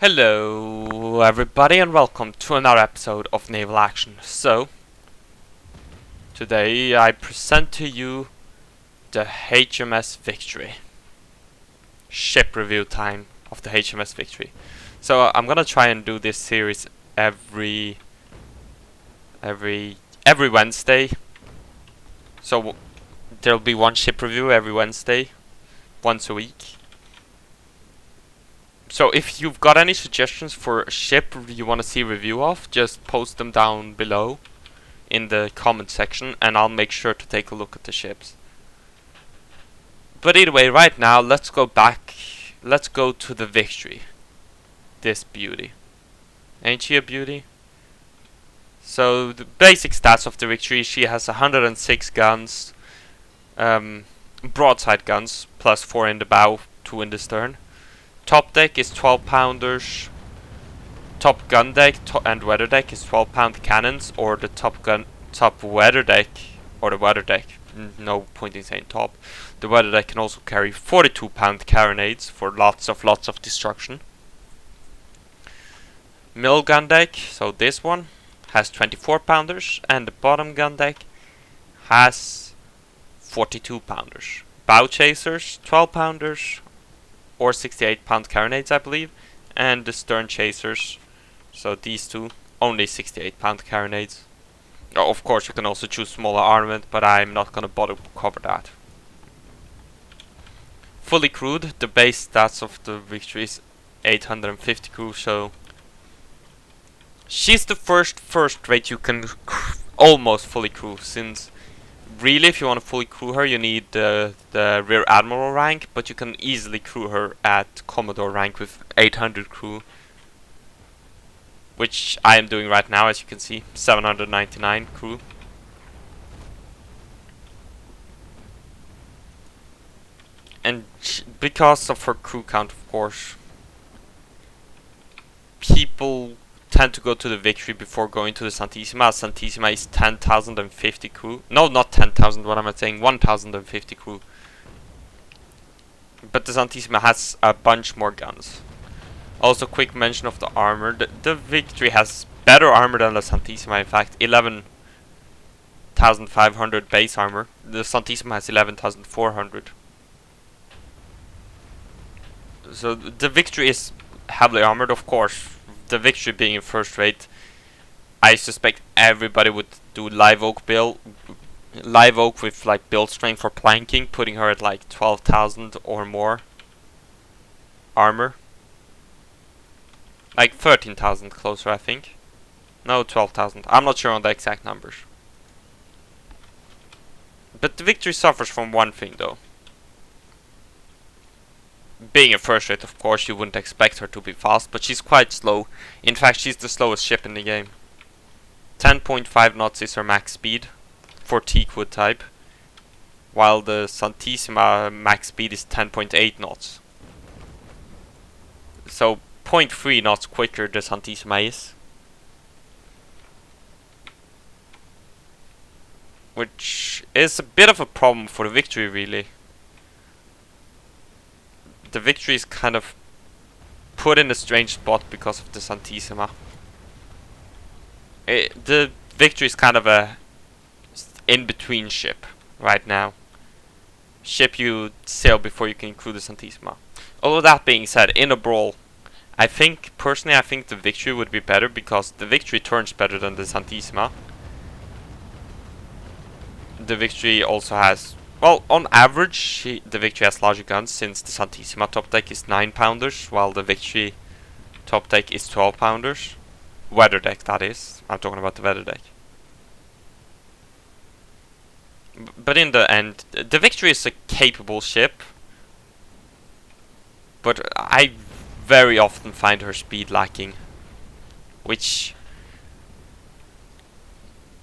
Hello everybody and welcome to another episode of Naval Action. So, today I present to you the HMS Victory. Ship review time of the HMS Victory. So I'm gonna try and do this series every Wednesday. So there'll be one ship review every Wednesday, once a week. So if you've got any suggestions for a ship you want to see review of, just post them down below in the comment section and I'll make sure to take a look at the ships. But either way, right now let's go back. Let's go to the Victory. This beauty. Ain't she a beauty? So the basic stats of the Victory: she has 106 guns, broadside guns, plus 4 in the bow, 2 in the stern. Top deck is 12 pounders. Top gun deck and weather deck is 12-pound cannons, or the top weather deck, or the weather deck. No point in saying top. The weather deck can also carry 42-pound carronades for lots of destruction. Middle gun deck, so this one has 24 pounders, and the bottom gun deck has 42 pounders. Bow chasers, 12 pounders. Or 68-pound carronades, I believe, and the stern chasers, so these two, only 68-pound carronades. Oh, of course you can also choose smaller armament, but I'm not gonna bother to cover that. Fully crewed, the base stats of the Victory is 850 crew, so she's the first rate you can almost fully crew, since really, if you want to fully crew her, you need the Rear Admiral rank, but you can easily crew her at Commodore rank with 800 crew. Which I am doing right now, as you can see, 799 crew. And because of her crew count, of course, people tend to go to the Victory before going to the Santissima. Santissima is 10,050 crew. No, not 10,000, what am I saying? 1,050 crew. But the Santissima has a bunch more guns. Also, quick mention of the armor. The Victory has better armor than the Santissima, in fact. 11,500 base armor. The Santissima has 11,400. So the Victory is heavily armored, of course. The Victory being in first rate, I suspect everybody would do live oak with like build strength for planking, putting her at like 12,000 or more armor. Like 13,000 closer, I think. No, 12,000. I'm not sure on the exact numbers. But the Victory suffers from one thing though. Being a first rate, of course, you wouldn't expect her to be fast, but she's quite slow. In fact, she's the slowest ship in the game. 10.5 knots is her max speed for teakwood type, while the Santissima max speed is 10.8 knots. So 0.3 knots quicker the Santissima is. Which is a bit of a problem for the Victory, really. The Victory is kind of put in a strange spot because of the Santissima. The Victory is kind of a in-between ship right now. Ship you sail before you can crew the Santissima. Although that being said, in a brawl, personally I think the Victory would be better because the Victory turns better than the Santissima. The Victory also has, well, on average, the Victory has larger guns, since the Santissima top deck is 9-pounders, while the Victory top deck is 12-pounders. Weather deck, that is. I'm talking about the weather deck. But in the end, the Victory is a capable ship, but I very often find her speed lacking, which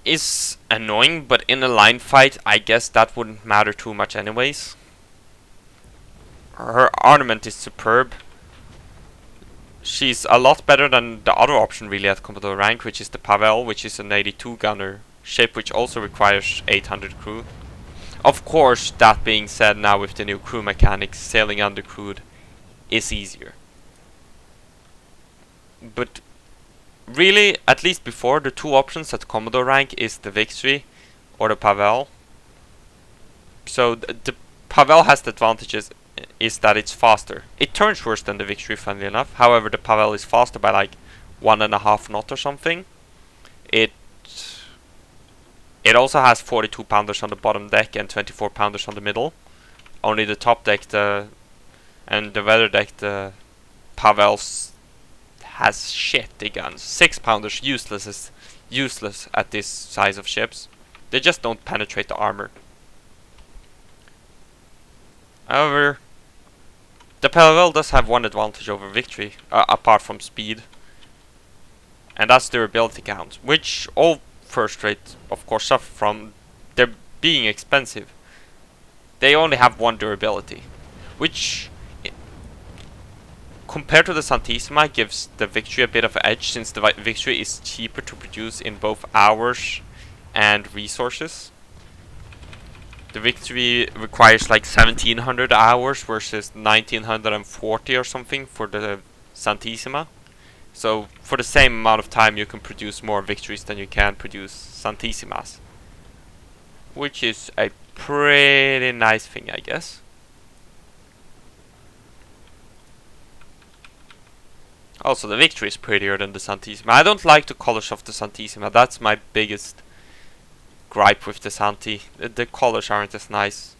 is annoying, but in a line fight I guess that wouldn't matter too much anyways. Her armament is superb. She's a lot better than the other option really at Commodore rank, which is the Pavel, which is an 82 gunner ship, which also requires 800 crew. Of course, that being said, now with the new crew mechanics, sailing undercrewed is easier. But really, at least before, the two options at Commodore rank is the Victory or the Pavel. So the Pavel has the advantages is that it's faster. It turns worse than the Victory, funnily enough. However, the Pavel is faster by like 1.5 knots or something. It also has 42 pounders on the bottom deck and 24 pounders on the middle. Only the top deck, and the weather deck, the Pavels has shitty guns. 6 pounders, useless at this size of ships. They just don't penetrate the armor. However, the Pavel does have one advantage over Victory, apart from speed, and that's durability count, which all first rate of course suffer from. They're being expensive. They only have one durability, which compared to the Santissima gives the Victory a bit of an edge, since the Victory is cheaper to produce in both hours and resources. The Victory requires like 1700 hours versus 1940 or something for the Santissima. So for the same amount of time you can produce more Victories than you can produce Santissimas, which is a pretty nice thing, I guess. Also, the Victory is prettier than the Santissima. I don't like the colors of the Santissima. That's my biggest gripe with the Santi. The colors aren't as nice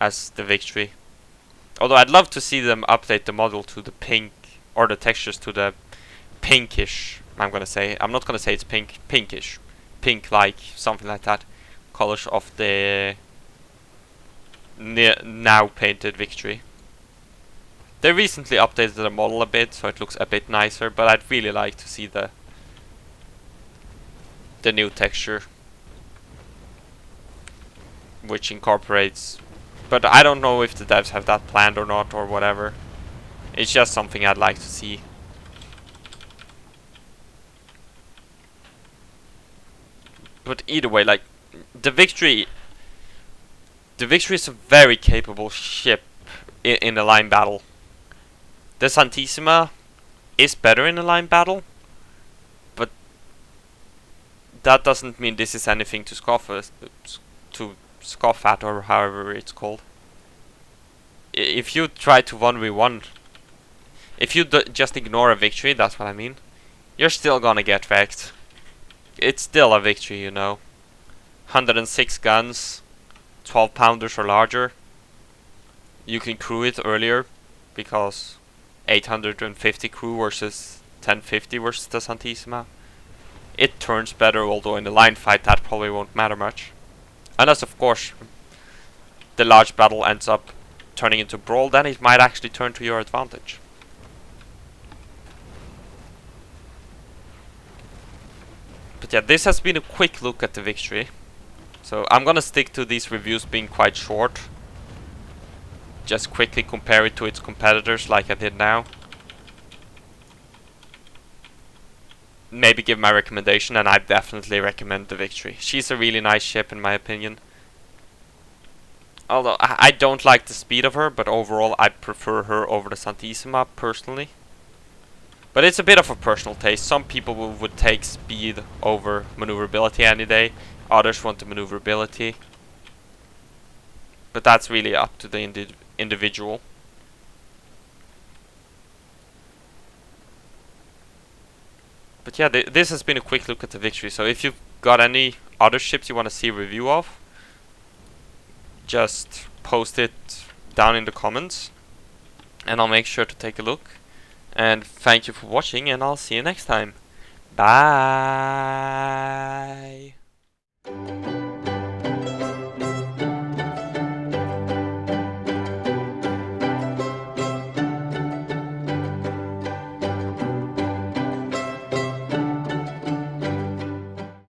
as the Victory. Although I'd love to see them update the model to the pink, or the textures to the pinkish, I'm not gonna say it's pink, pinkish. Pink-like, something like that. Colors of the now painted Victory. They recently updated the model a bit, so it looks a bit nicer, but I'd really like to see the new texture, which incorporates, but I don't know if the devs have that planned or not, or whatever. It's just something I'd like to see. But either way, like, the Victory is a very capable ship in a line battle. The Santissima is better in a line battle, but that doesn't mean this is anything to scoff at, or however it's called. If you try to 1v1, if you just ignore a Victory, that's what I mean, you're still gonna get wrecked. It's still a Victory, you know. 106 guns, 12 pounders or larger. You can crew it earlier, because 850 crew versus 1050 versus the Santissima. It turns better, although in the line fight that probably won't matter much. Unless, of course, the large battle ends up turning into brawl, then it might actually turn to your advantage. But yeah, this has been a quick look at the Victory. So I'm gonna stick to these reviews being quite short. Just quickly compare it to its competitors like I did now. Maybe give my recommendation, and I definitely recommend the Victory. She's a really nice ship in my opinion. Although I don't like the speed of her, but overall I prefer her over the Santissima personally. But it's a bit of a personal taste. Some people would take speed over maneuverability any day. Others want the maneuverability. But that's really up to the individual. But yeah, this has been a quick look at the Victory. So if you've got any other ships you want to see a review of, just post it down in the comments and I'll make sure to take a look. And thank you for watching, and I'll see you next time. Bye.